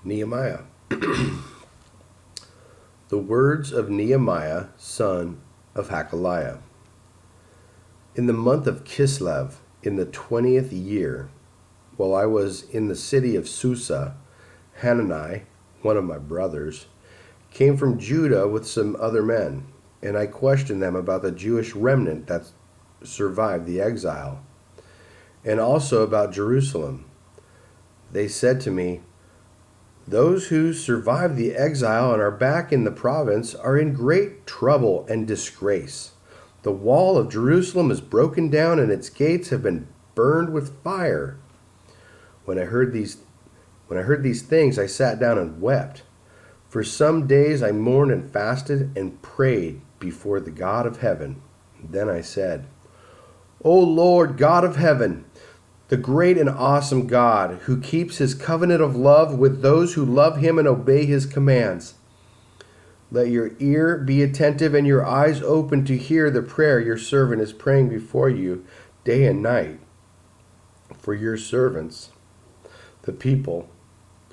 Nehemiah. The words of Nehemiah, son of Hakaliah. In the month of Kislev, in the 20th year, while I was in the city of Susa, Hanani, one of my brothers, came from Judah with some other men, and I questioned them about the Jewish remnant that survived the exile, and also about Jerusalem. They said to me, "Those who survived the exile and are back in the province are in great trouble and disgrace. The wall of Jerusalem is broken down and its gates have been burned with fire." When I heard these things, I sat down and wept. For some days I mourned and fasted and prayed before the God of heaven. Then I said, "O Lord, God of heaven, the great and awesome God, who keeps his covenant of love with those who love him and obey his commands, let your ear be attentive and your eyes open to hear the prayer your servant is praying before you day and night for your servants, the people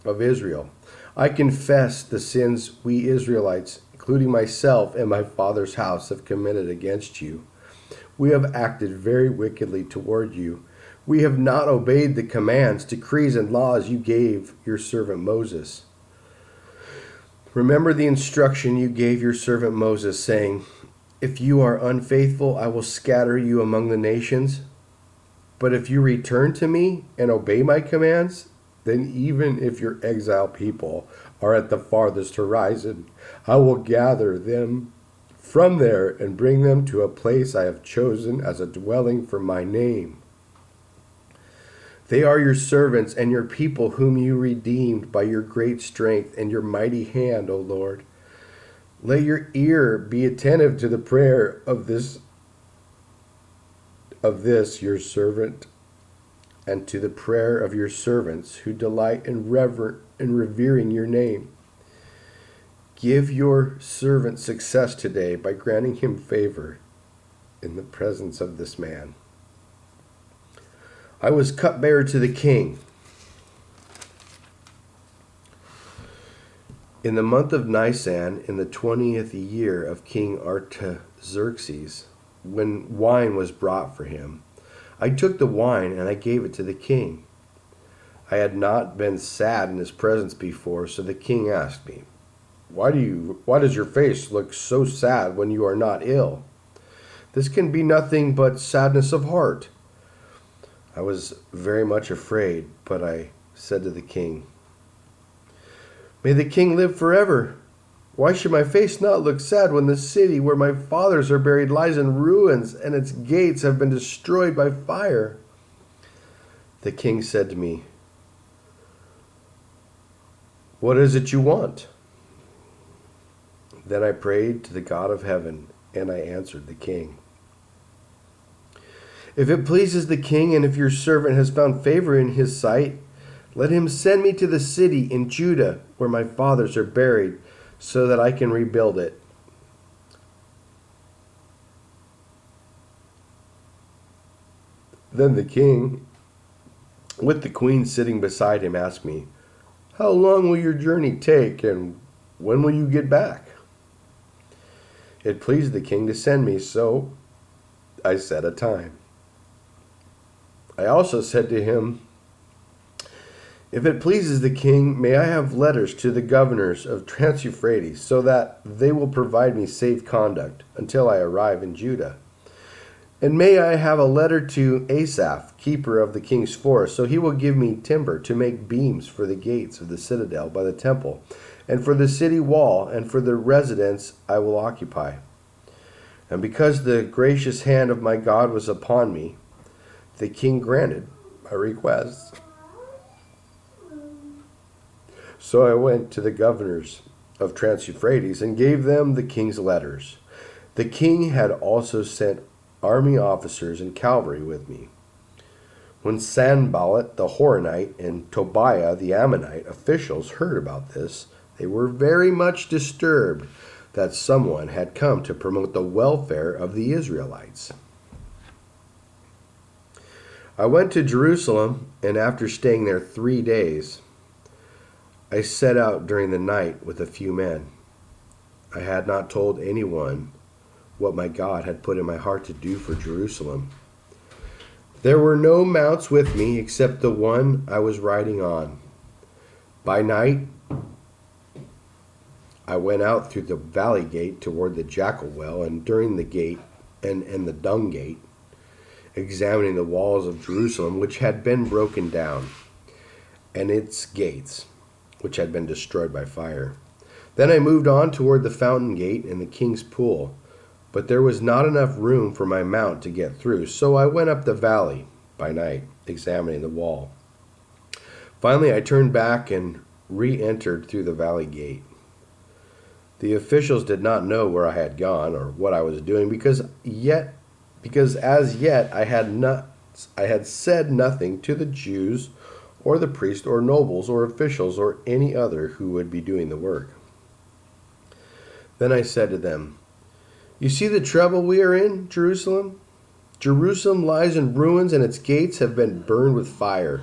of Israel. I confess the sins we Israelites, including myself and my father's house, have committed against you. We have acted very wickedly toward you. We have not obeyed the commands, decrees, and laws you gave your servant Moses. Remember the instruction you gave your servant Moses, saying, 'If you are unfaithful, I will scatter you among the nations. But if you return to me and obey my commands, then even if your exiled people are at the farthest horizon, I will gather them from there and bring them to a place I have chosen as a dwelling for my name. They are your servants and your people whom you redeemed by your great strength and your mighty hand, O Lord. Let your ear be attentive to the prayer of this your servant, and to the prayer of your servants who delight in revering your name. Give your servant success today by granting him favor in the presence of this man." I was cupbearer to the king. In the month of Nisan, in the 20th year of King Artaxerxes, when wine was brought for him, I took the wine and I gave it to the king. I had not been sad in his presence before, so the king asked me, Why does your face look so sad when you are not ill? This can be nothing but sadness of heart." I was very much afraid, but I said to the king, "May the king live forever. Why should my face not look sad when the city where my fathers are buried lies in ruins and its gates have been destroyed by fire?" The king said to me, "What is it you want?" Then I prayed to the God of heaven, and I answered the king, "If it pleases the king, and if your servant has found favor in his sight, let him send me to the city in Judah where my fathers are buried, so that I can rebuild it." Then the king, with the queen sitting beside him, asked me, "How long will your journey take, and when will you get back?" It pleased the king to send me, so I set a time. I also said to him, "If it pleases the king, may I have letters to the governors of Trans-Euphrates, so that they will provide me safe conduct until I arrive in Judah. And may I have a letter to Asaph, keeper of the king's forest, so he will give me timber to make beams for the gates of the citadel by the temple, and for the city wall, and for the residence I will occupy." And because the gracious hand of my God was upon me, the king granted my request. So I went to the governors of Trans-Euphrates and gave them the king's letters. The king had also sent army officers and cavalry with me. When Sanballat the Horonite and Tobiah the Ammonite officials heard about this, they were very much disturbed that someone had come to promote the welfare of the Israelites. I went to Jerusalem, and after staying there 3 days, I set out during the night with a few men. I had not told anyone what my God had put in my heart to do for Jerusalem. There were no mounts with me except the one I was riding on. By night, I went out through the valley gate toward the jackal well, and during the gate and the dung gate, examining the walls of Jerusalem, which had been broken down, and its gates, which had been destroyed by fire. Then I moved on toward the fountain gate and the king's pool, but there was not enough room for my mount to get through, so I went up the valley by night, examining the wall. Finally, I turned back and re-entered through the valley gate. The officials did not know where I had gone or what I was doing, because as yet I had said nothing to the Jews or the priests or nobles or officials or any other who would be doing the work. Then I said to them, "You see the trouble we are in, Jerusalem? Jerusalem lies in ruins, and its gates have been burned with fire.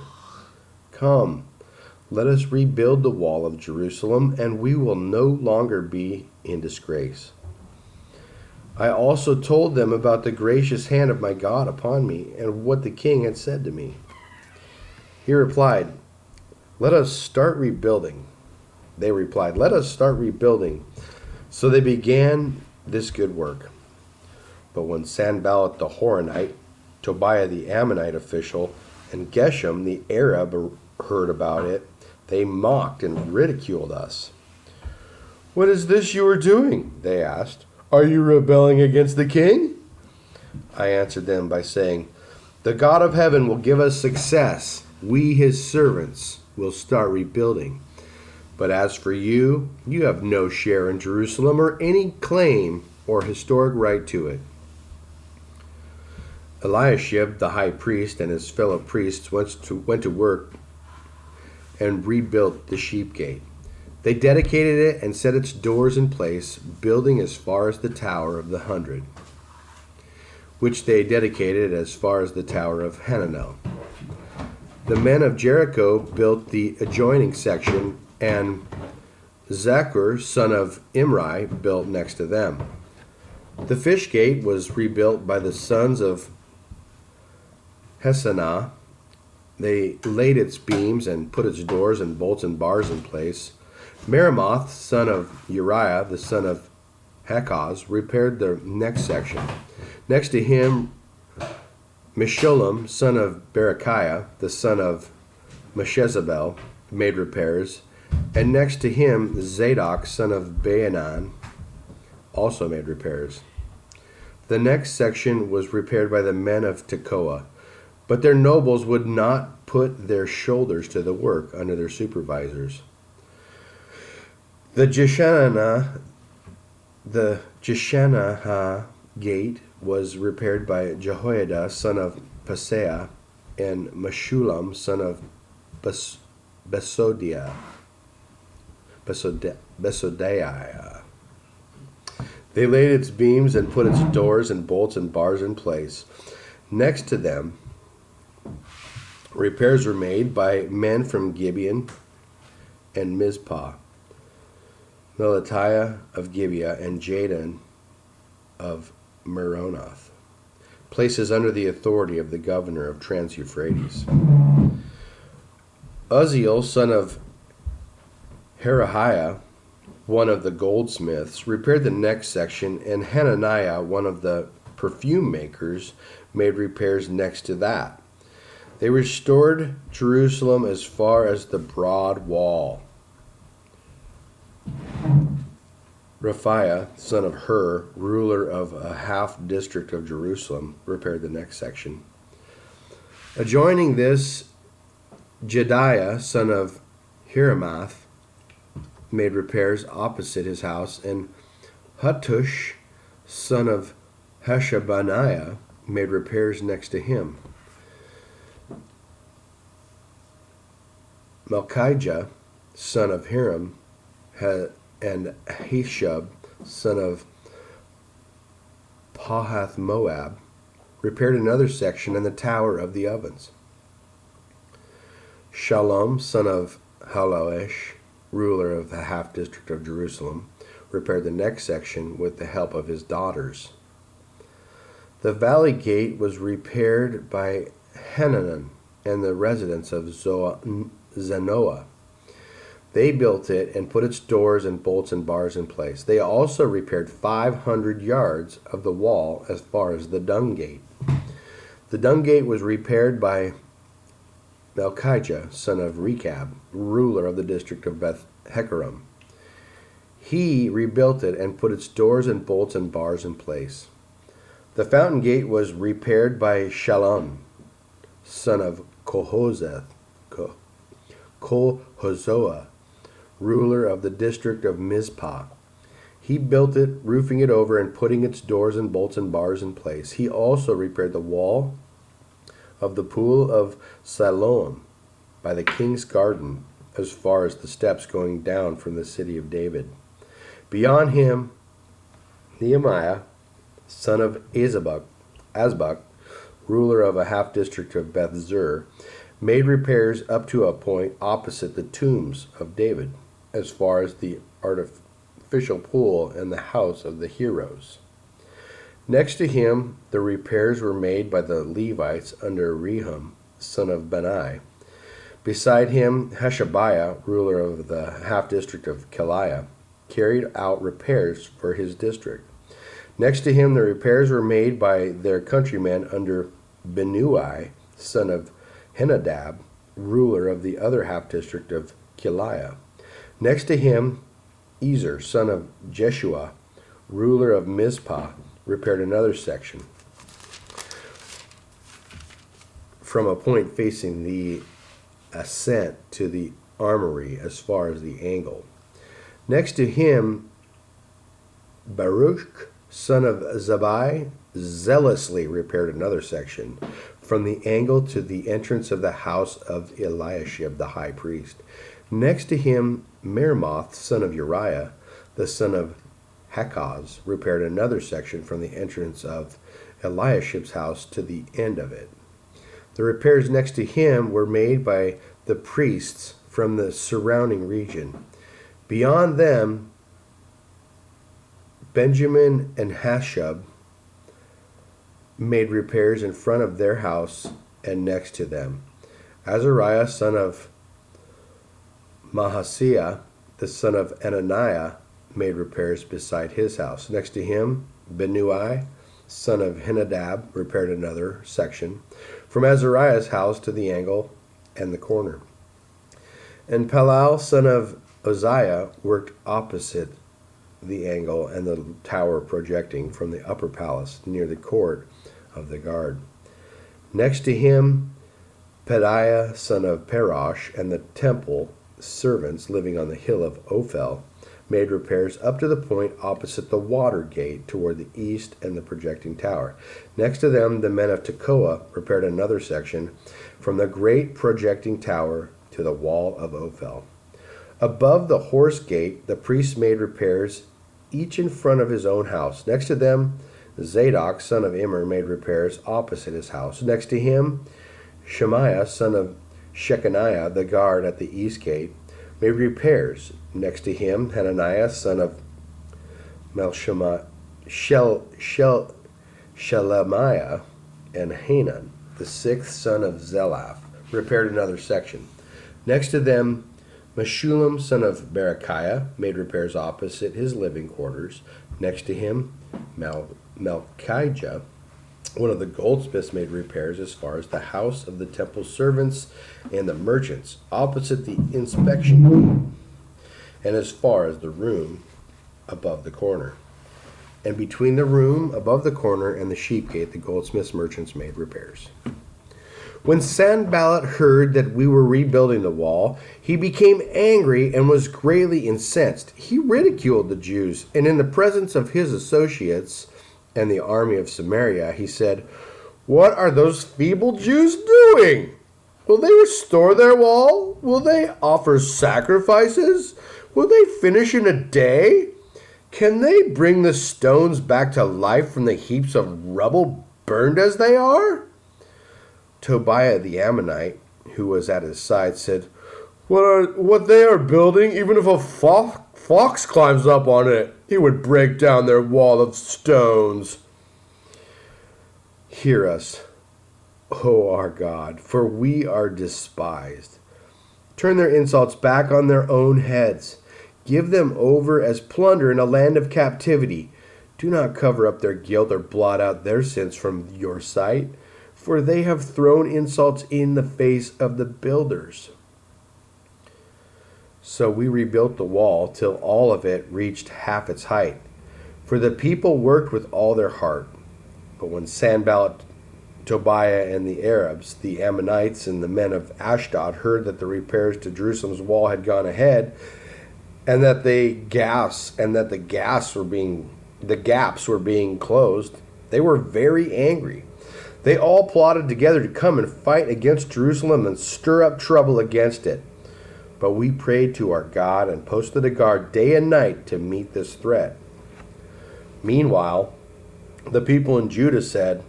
Come, let us rebuild the wall of Jerusalem, and we will no longer be in disgrace." I also told them about the gracious hand of my God upon me, and what the king had said to me. He replied, "Let us start rebuilding." They replied, "Let us start rebuilding." So they began this good work. But when Sanballat the Horonite, Tobiah the Ammonite official, and Geshem the Arab heard about it, they mocked and ridiculed us. "What is this you are doing?" they asked. "Are you rebelling against the king?" I answered them by saying, "The God of heaven will give us success. We, his servants, will start rebuilding. But as for you, you have no share in Jerusalem or any claim or historic right to it." Eliashib, the high priest, and his fellow priests went to work and rebuilt the sheep gate. They dedicated it and set its doors in place, building as far as the Tower of the 100, which they dedicated as far as the Tower of Hananel. The men of Jericho built the adjoining section, and Zaccur, son of Imri, built next to them. The fish gate was rebuilt by the sons of Hesanah. They laid its beams and put its doors and bolts and bars in place. Meremoth, son of Uriah, the son of Hakaz, repaired the next section. Next to him, Meshullam, son of Berechiah, the son of Meshezabel, made repairs. And next to him, Zadok, son of Baanan, also made repairs. The next section was repaired by the men of Tekoa, but their nobles would not put their shoulders to the work under their supervisors. The Jeshanah gate was repaired by Jehoiada, son of Paseah, and Meshullam, son of Besodiah. They laid its beams and put its doors and bolts and bars in place. Next to them, repairs were made by men from Gibeon and Mizpah, Melatiah of Gibeah, and Jadon of Meronoth, places under the authority of the governor of Trans-Euphrates. Uzziel, son of Herahiah, one of the goldsmiths, repaired the next section, and Hananiah, one of the perfume makers, made repairs next to that. They restored Jerusalem as far as the broad wall. Raphiah, son of Hur, ruler of a half district of Jerusalem, repaired the next section. Adjoining this, Jediah, son of Hiramath, made repairs opposite his house, and Hattush, son of Hashabaniah, made repairs next to him. Malchijah, son of Hiram, and Heshub, son of Pahath Moab, repaired another section and the tower of the ovens. Shalom, son of Haloesh, ruler of the half district of Jerusalem, repaired the next section with the help of his daughters. The valley gate was repaired by Hanan and the residents of Zanoah. They built it and put its doors and bolts and bars in place. They also repaired 500 yards of the wall as far as the dung gate. The dung gate was repaired by Malchijah, son of Rechab, ruler of the district of Beth-Hekkeram. He rebuilt it and put its doors and bolts and bars in place. The fountain gate was repaired by Shallum, son of Kohozoah, ruler of the district of Mizpah. He built it, roofing it over and putting its doors and bolts and bars in place. He also repaired the wall of the pool of Siloam by the king's garden as far as the steps going down from the city of David. Beyond him, Nehemiah, son of Azbuk, ruler of a half-district of Beth-zur, made repairs up to a point opposite the tombs of David, as far as the artificial pool and the house of the heroes. Next to him, the repairs were made by the Levites under Rehum, son of Bani. Beside him, Hashabiah, ruler of the half-district of Keilah, carried out repairs for his district. Next to him, the repairs were made by their countrymen under Binnui, son of Henadab, ruler of the other half-district of Keilah. Next to him, Ezer, son of Jeshua, ruler of Mizpah, repaired another section from a point facing the ascent to the armory as far as the angle. Next to him, Baruch, son of Zabai, zealously repaired another section from the angle to the entrance of the house of Eliashib the high priest. Next to him, Meremoth, son of Uriah, the son of Hakaz, repaired another section from the entrance of Eliashib's house to the end of it. The repairs next to him were made by the priests from the surrounding region. Beyond them, Benjamin and Hashub made repairs in front of their house and next to them. Azariah, son of Mahasiah, the son of Ananiah, made repairs beside his house. Next to him, Binnui, son of Henadab, repaired another section from Azariah's house to the angle and the corner. And Palal, son of Uzziah, worked opposite the angle and the tower projecting from the upper palace near the court of the guard. Next to him, Pedaiah, son of Parosh, and the temple servants living on the hill of Ophel made repairs up to the point opposite the water gate toward the east and the projecting tower. Next to them, the men of Tekoa repaired another section from the great projecting tower to the wall of Ophel. Above the horse gate, the priests made repairs, each in front of his own house. Next to them, Zadok, son of Immer, made repairs opposite his house. Next to him, Shemaiah, son of Shechaniah, the guard at the east gate, made repairs. Next to him, Hananiah, son of Shelemiah, and Hanan, the sixth son of Zelaph, repaired another section. Next to them, Meshullam, son of Berechiah, made repairs opposite his living quarters. Next to him, Malchijah, one of the goldsmiths, made repairs as far as the house of the temple servants and the merchants, opposite the inspection gate, and as far as the room above the corner. And between the room above the corner and the sheep gate, the goldsmiths' merchants made repairs. When Sanballat heard that we were rebuilding the wall, he became angry and was greatly incensed. He ridiculed the Jews, and in the presence of his associates and the army of Samaria, he said, "What are those feeble Jews doing? Will they restore their wall? Will they offer sacrifices? Will they finish in a day? Can they bring the stones back to life from the heaps of rubble burned as they are?" Tobiah the Ammonite, who was at his side, said, What they are building, even if a fox climbs up on it, he would break down their wall of stones. Hear us, O our God, for we are despised. Turn their insults back on their own heads. Give them over as plunder in a land of captivity. Do not cover up their guilt or blot out their sins from your sight, for they have thrown insults in the face of the builders. So we rebuilt the wall till all of it reached half its height, for the people worked with all their heart. But when Sanballat, Tobiah, and the Arabs, the Ammonites, and the men of Ashdod heard that the repairs to Jerusalem's wall had gone ahead, and that the gaps were being closed, they were very angry. They all plotted together to come and fight against Jerusalem and stir up trouble against it. But we prayed to our God and posted a guard day and night to meet this threat. Meanwhile, the people in Judah said,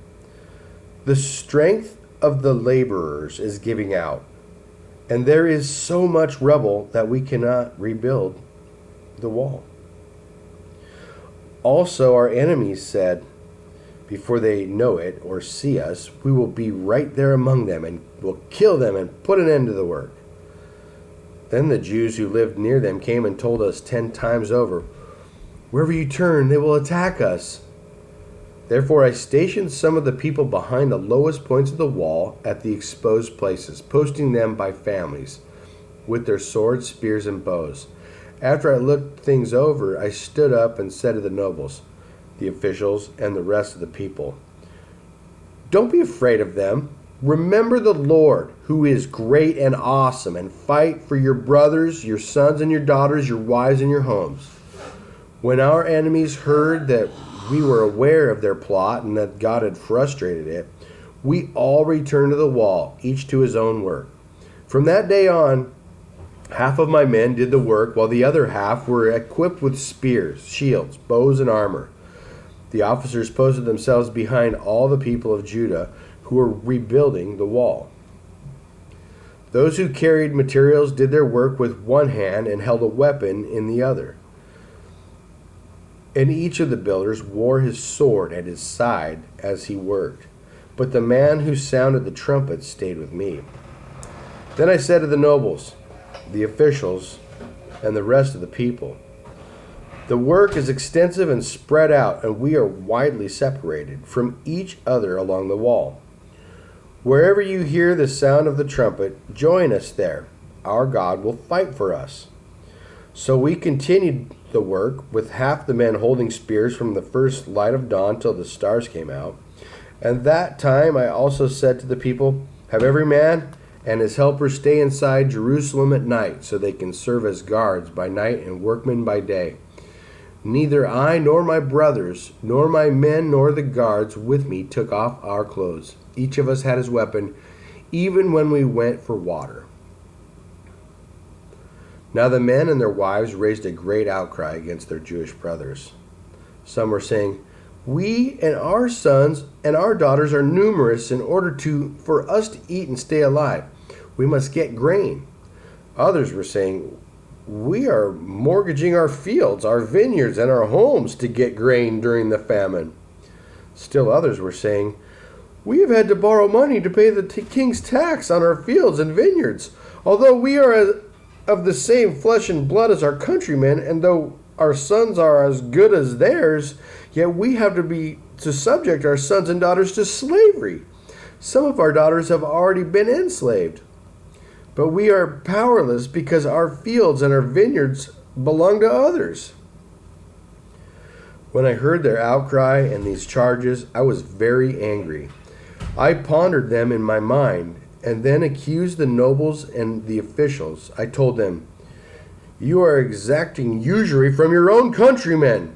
"The strength of the laborers is giving out, and there is so much rubble that we cannot rebuild the wall." Also, our enemies said, "Before they know it or see us, we will be right there among them and will kill them and put an end to the work." Then the Jews who lived near them came and told us 10 times over, "Wherever you turn, they will attack us." Therefore I stationed some of the people behind the lowest points of the wall at the exposed places, posting them by families, with their swords, spears, and bows. After I looked things over, I stood up and said to the nobles, the officials, and the rest of the people, "Don't be afraid of them. Remember the Lord, who is great and awesome, and fight for your brothers, your sons and your daughters, your wives and your homes." When our enemies heard that we were aware of their plot and that God had frustrated it, we all returned to the wall, each to his own work. From that day on, half of my men did the work, while the other half were equipped with spears, shields, bows, and armor. The officers posted themselves behind all the people of Judah who were rebuilding the wall. Those who carried materials did their work with one hand and held a weapon in the other. And each of the builders wore his sword at his side as he worked. But the man who sounded the trumpet stayed with me. Then I said to the nobles, the officials, and the rest of the people, "The work is extensive and spread out, and we are widely separated from each other along the wall. Wherever you hear the sound of the trumpet, join us there. Our God will fight for us." So we continued the work, with half the men holding spears from the first light of dawn till the stars came out. And that time I also said to the people, "Have every man and his helper stay inside Jerusalem at night, so they can serve as guards by night and workmen by day. Neither I nor my brothers, nor my men, nor the guards with me took off our clothes. Each of us had his weapon, even when we went for water." Now the men and their wives raised a great outcry against their Jewish brothers. Some were saying, "We and our sons and our daughters are numerous in order for us to eat and stay alive. We must get grain." Others were saying, "We are mortgaging our fields, our vineyards, and our homes to get grain during the famine." Still others were saying, "We have had to borrow money to pay the king's tax on our fields and vineyards. Although we are of the same flesh and blood as our countrymen, and though our sons are as good as theirs, yet we have to subject our sons and daughters to slavery. Some of our daughters have already been enslaved. But we are powerless because our fields and our vineyards belong to others." When I heard their outcry and these charges, I was very angry. I pondered them in my mind, and then accused the nobles and the officials. I told them, "You are exacting usury from your own countrymen.